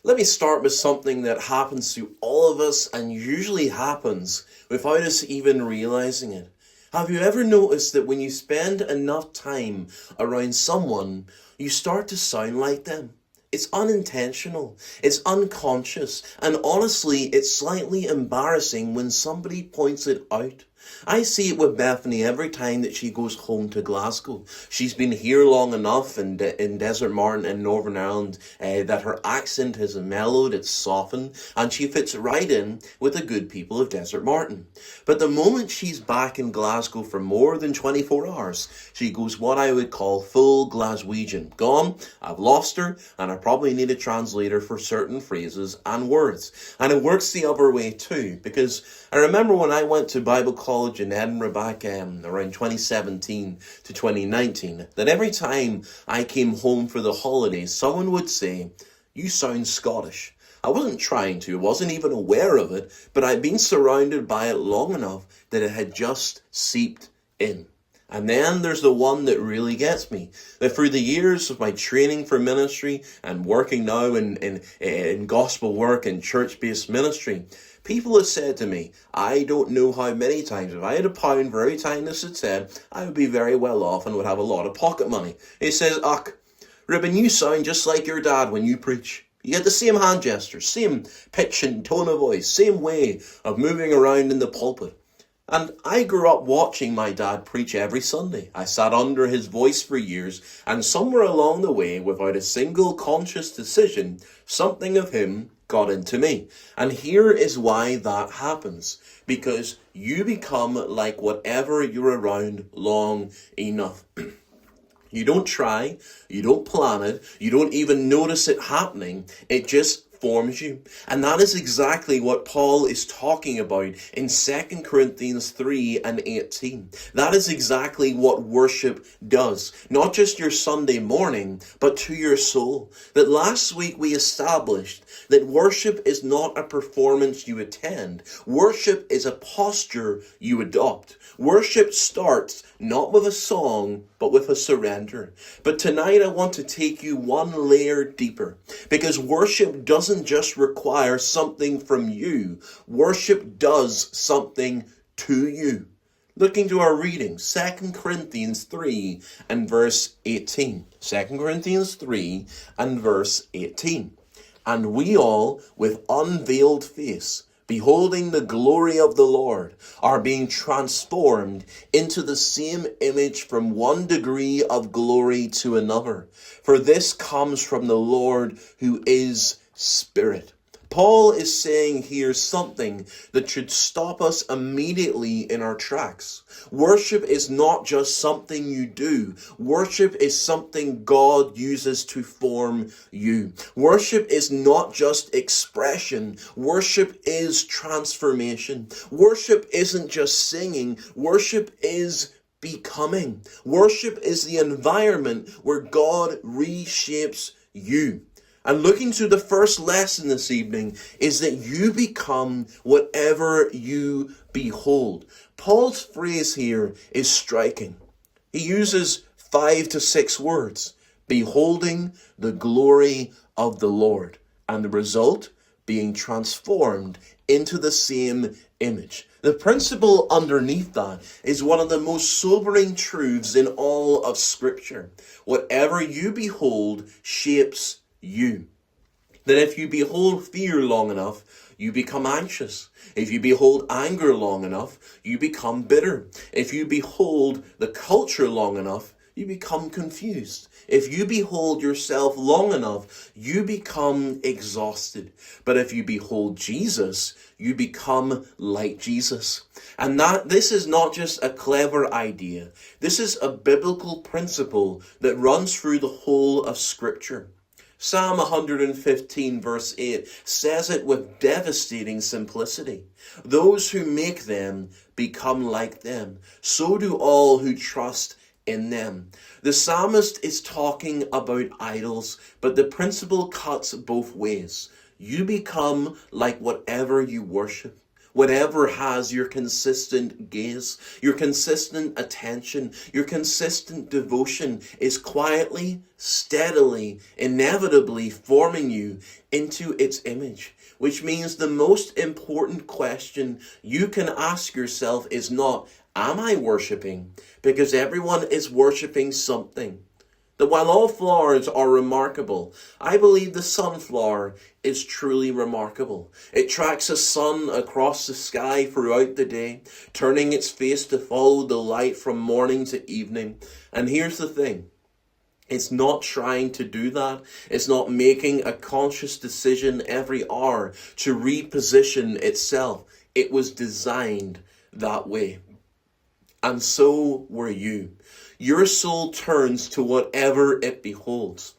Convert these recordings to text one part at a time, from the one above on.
Let me start with something that happens to all of us and usually happens without us even realizing it. Have you ever noticed that when you spend enough time around someone, you start to sound like them? It's unintentional, it's unconscious, and honestly, it's slightly embarrassing when somebody points it out. I see it with Bethany every time that she goes home to Glasgow. She's been here long enough in Desert Martin in Northern Ireland that her accent has mellowed, it's softened, and she fits right in with the good people of Desert Martin. But the moment she's back in Glasgow for more than 24 hours, she goes what I would call full Glaswegian. Gone, I've lost her, and I probably need a translator for certain phrases and words. And it works the other way too, because I remember when I went to Bible college in Edinburgh back around 2017 to 2019, that every time I came home for the holidays, someone would say, "You sound Scottish." I wasn't trying to, I wasn't even aware of it, but I'd been surrounded by it long enough that it had just seeped in. And then there's the one that really gets me. That through the years of my training for ministry and working now in gospel work and church-based ministry, people have said to me, I don't know how many times, if I had £1 for every time this had said, I would be very well off and would have a lot of pocket money. He says, "Ach, Reuben, you sound just like your dad when you preach. You get the same hand gestures, same pitch and tone of voice, same way of moving around in the pulpit." And I grew up watching my dad preach every Sunday. I sat under his voice for years, and somewhere along the way, without a single conscious decision, something of him got into me. And here is why that happens. Because you become like whatever you're around long enough. You don't try, you don't plan it, you don't even notice it happening, it just forms you. And that is exactly what Paul is talking about in 2 Corinthians 3 and 18. That is exactly what worship does. Not just your Sunday morning, but to your soul. That last week we established that worship is not a performance you attend. Worship is a posture you adopt. Worship starts not with a song, but with a surrender. But tonight I want to take you one layer deeper, because worship doesn't just require something from you. Worship does something to you. Looking to our reading, 2 Corinthians 3 and verse 18. 2 Corinthians 3 and verse 18. "And we all, with unveiled face, beholding the glory of the Lord, are being transformed into the same image from one degree of glory to another. For this comes from the Lord who is Spirit." Paul is saying here something that should stop us immediately in our tracks. Worship is not just something you do. Worship is something God uses to form you. Worship is not just expression. Worship is transformation. Worship isn't just singing. Worship is becoming. Worship is the environment where God reshapes you. And looking to the first lesson this evening is that you become whatever you behold. Paul's phrase here is striking. He uses 5 to 6 words. Beholding the glory of the Lord. And the result, being transformed into the same image. The principle underneath that is one of the most sobering truths in all of Scripture. Whatever you behold shapes you. That if you behold fear long enough, you become anxious. If you behold anger long enough, you become bitter. If you behold the culture long enough, you become confused. If you behold yourself long enough, you become exhausted. But if you behold Jesus, you become like Jesus. And this is not just a clever idea. This is a biblical principle that runs through the whole of Scripture. Psalm 115 verse 8 says it with devastating simplicity. Those who make them become like them. So do all who trust in them. The psalmist is talking about idols, but the principle cuts both ways. You become like whatever you worship. Whatever has your consistent gaze, your consistent attention, your consistent devotion is quietly, steadily, inevitably forming you into its image. Which means the most important question you can ask yourself is not, am I worshiping? Because everyone is worshiping something. That while all flowers are remarkable, I believe the sunflower is truly remarkable. It tracks a sun across the sky throughout the day, turning its face to follow the light from morning to evening. And here's the thing. It's not trying to do that. It's not making a conscious decision every hour to reposition itself. It was designed that way. And so were you. Your soul turns to whatever it beholds.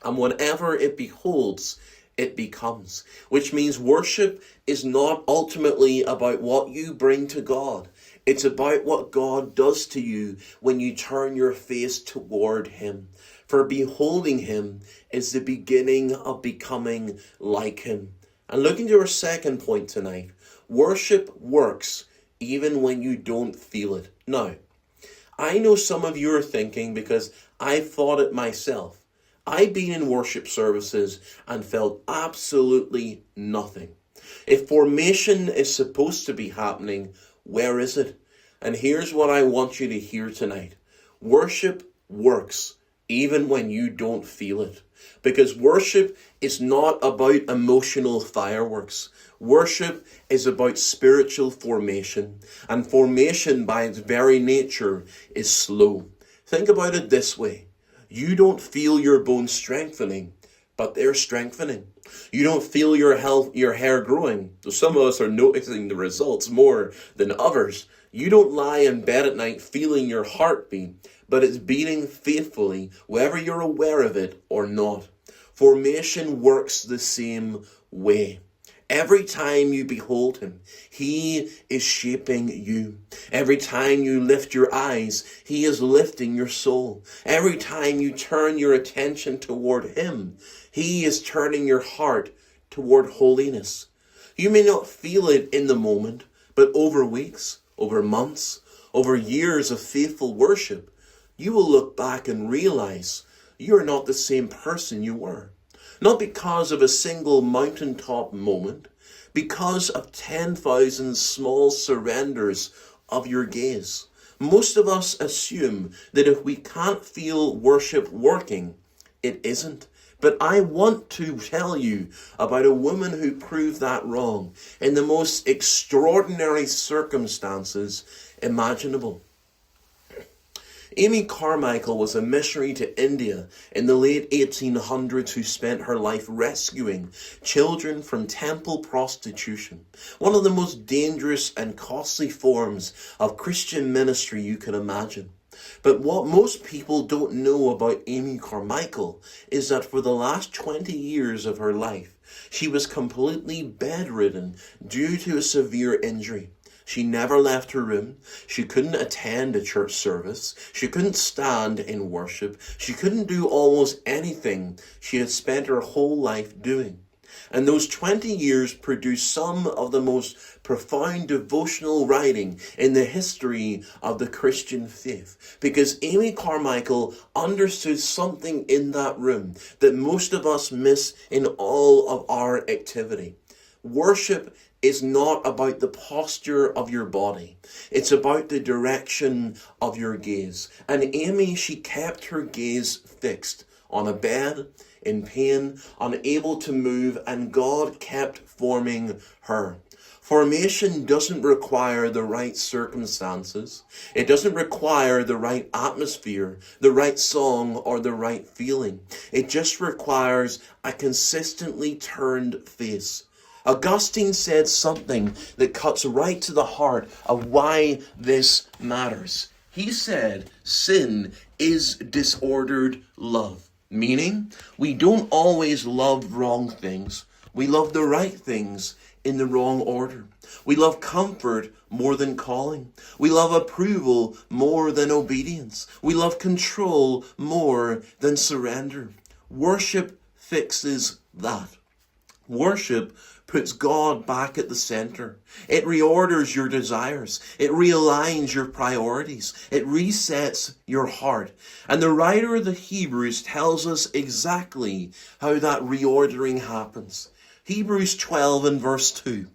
And whatever it beholds, it becomes. Which means worship is not ultimately about what you bring to God. It's about what God does to you when you turn your face toward Him. For beholding Him is the beginning of becoming like Him. And looking to our second point tonight, worship works even when you don't feel it. Now, I know some of you are thinking, because I've thought it myself, I've been in worship services and felt absolutely nothing. If formation is supposed to be happening, where is it? And here's what I want you to hear tonight. Worship works even when you don't feel it. Because worship is not about emotional fireworks. Worship is about spiritual formation. And formation by its very nature is slow. Think about it this way. You don't feel your bones strengthening, but they're strengthening. You don't feel your hair growing. So some of us are noticing the results more than others. You don't lie in bed at night feeling your heartbeat, but it's beating faithfully, whether you're aware of it or not. Formation works the same way. Every time you behold Him, He is shaping you. Every time you lift your eyes, He is lifting your soul. Every time you turn your attention toward Him, He is turning your heart toward holiness. You may not feel it in the moment, but over weeks, over months, over years of faithful worship, you will look back and realize you are not the same person you were. Not because of a single mountaintop moment, because of 10,000 small surrenders of your gaze. Most of us assume that if we can't feel worship working, it isn't. But I want to tell you about a woman who proved that wrong in the most extraordinary circumstances imaginable. Amy Carmichael was a missionary to India in the late 1800s who spent her life rescuing children from temple prostitution, one of the most dangerous and costly forms of Christian ministry you can imagine. But what most people don't know about Amy Carmichael is that for the last 20 years of her life, she was completely bedridden due to a severe injury. She never left her room. She couldn't attend a church service. She couldn't stand in worship. She couldn't do almost anything she had spent her whole life doing. And those 20 years produced some of the most profound devotional writing in the history of the Christian faith. Because Amy Carmichael understood something in that room that most of us miss in all of our activity. Worship is not about the posture of your body. It's about the direction of your gaze. And Amy, she kept her gaze fixed on a bed, in pain, unable to move, and God kept forming her. Formation doesn't require the right circumstances. It doesn't require the right atmosphere, the right song, or the right feeling. It just requires a consistently turned face. Augustine said something that cuts right to the heart of why this matters. He said, sin is disordered love. Meaning, we don't always love wrong things. We love the right things in the wrong order. We love comfort more than calling. We love approval more than obedience. We love control more than surrender. Worship fixes that. Worship puts God back at the center. It reorders your desires. It realigns your priorities. It resets your heart. And the writer of the Hebrews tells us exactly how that reordering happens. Hebrews 12 and verse 2.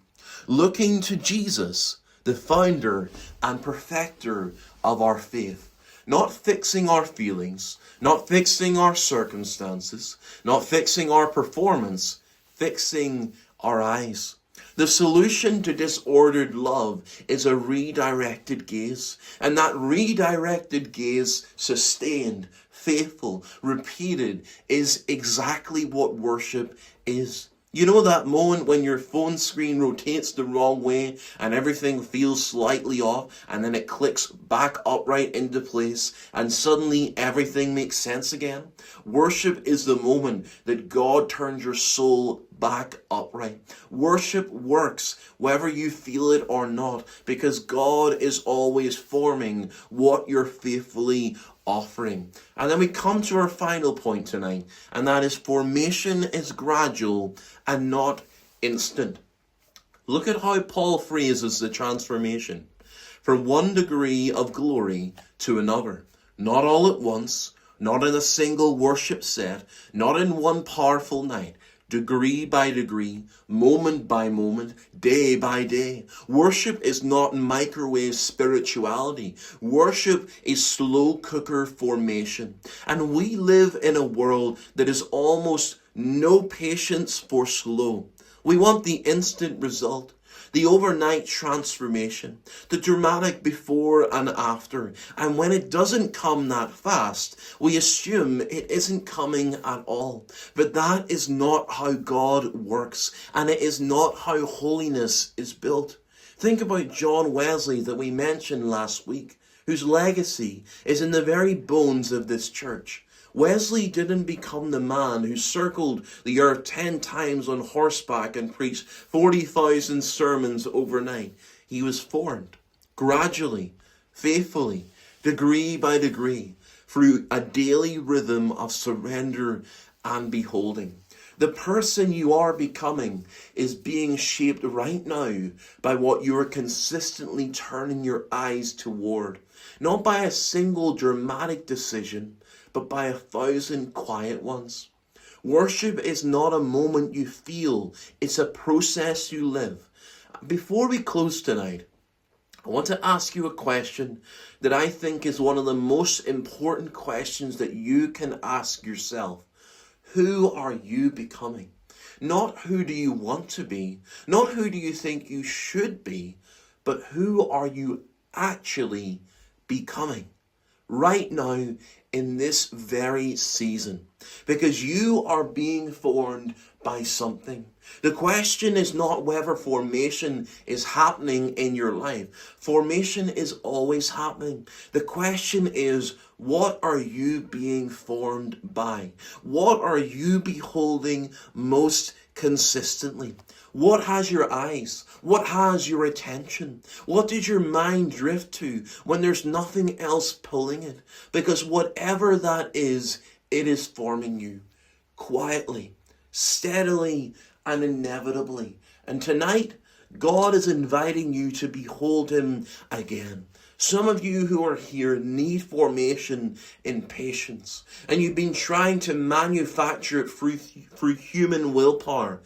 Looking to Jesus, the founder and perfecter of our faith. Not fixing our feelings, not fixing our circumstances, not fixing our performance, fixing our eyes. The solution to disordered love is a redirected gaze. And that redirected gaze, sustained, faithful, repeated, is exactly what worship is. You know that moment when your phone screen rotates the wrong way and everything feels slightly off, and then it clicks back upright into place and suddenly everything makes sense again? Worship is the moment that God turns your soul back upright. Worship works whether you feel it or not, because God is always forming what you're faithfully offering. And then we come to our final point tonight, and that is formation is gradual and not instant. Look at how Paul phrases the transformation. From one degree of glory to another. Not all at once, not in a single worship set, not in one powerful night. Degree by degree, moment by moment, day by day. Worship is not microwave spirituality. Worship is slow cooker formation. And we live in a world that is almost no patience for slow. We want the instant result, the overnight transformation, the dramatic before and after. And when it doesn't come that fast, we assume it isn't coming at all. But that is not how God works, and it is not how holiness is built. Think about John Wesley that we mentioned last week, whose legacy is in the very bones of this church. Wesley didn't become the man who circled the earth 10 times on horseback and preached 40,000 sermons overnight. He was formed gradually, faithfully, degree by degree, through a daily rhythm of surrender and beholding. The person you are becoming is being shaped right now by what you are consistently turning your eyes toward. Not by a single dramatic decision, but by 1,000 quiet ones. Worship is not a moment you feel, it's a process you live. Before we close tonight, I want to ask you a question that I think is one of the most important questions that you can ask yourself. Who are you becoming? Not who do you want to be, not who do you think you should be, but who are you actually becoming right now in this very season? Because you are being formed by something. The question is not whether formation is happening in your life. Formation is always happening. The question is, what are you being formed by? What are you beholding most consistently? What has your eyes? What has your attention? What did your mind drift to when there's nothing else pulling it? Because whatever that is, it is forming you quietly, steadily, and inevitably. And tonight, God is inviting you to behold him again. Some of you who are here need formation in patience, and you've been trying to manufacture it through human willpower.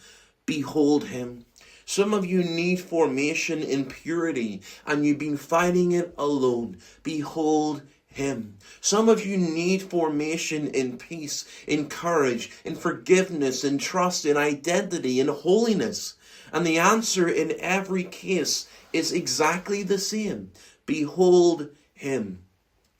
Behold him. Some of you need formation in purity, and you've been fighting it alone. Behold him. Some of you need formation in peace, in courage, in forgiveness, in trust, in identity, in holiness. And the answer in every case is exactly the same. Behold him.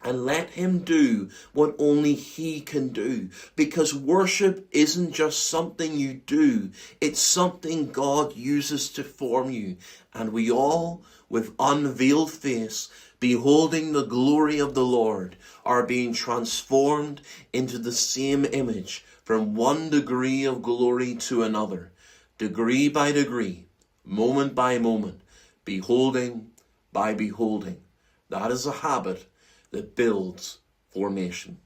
And let him do what only he can do. Because worship isn't just something you do. It's something God uses to form you. And we all, with unveiled face, beholding the glory of the Lord, are being transformed into the same image from one degree of glory to another. Degree by degree, moment by moment, beholding by beholding. That is a habit that builds formation.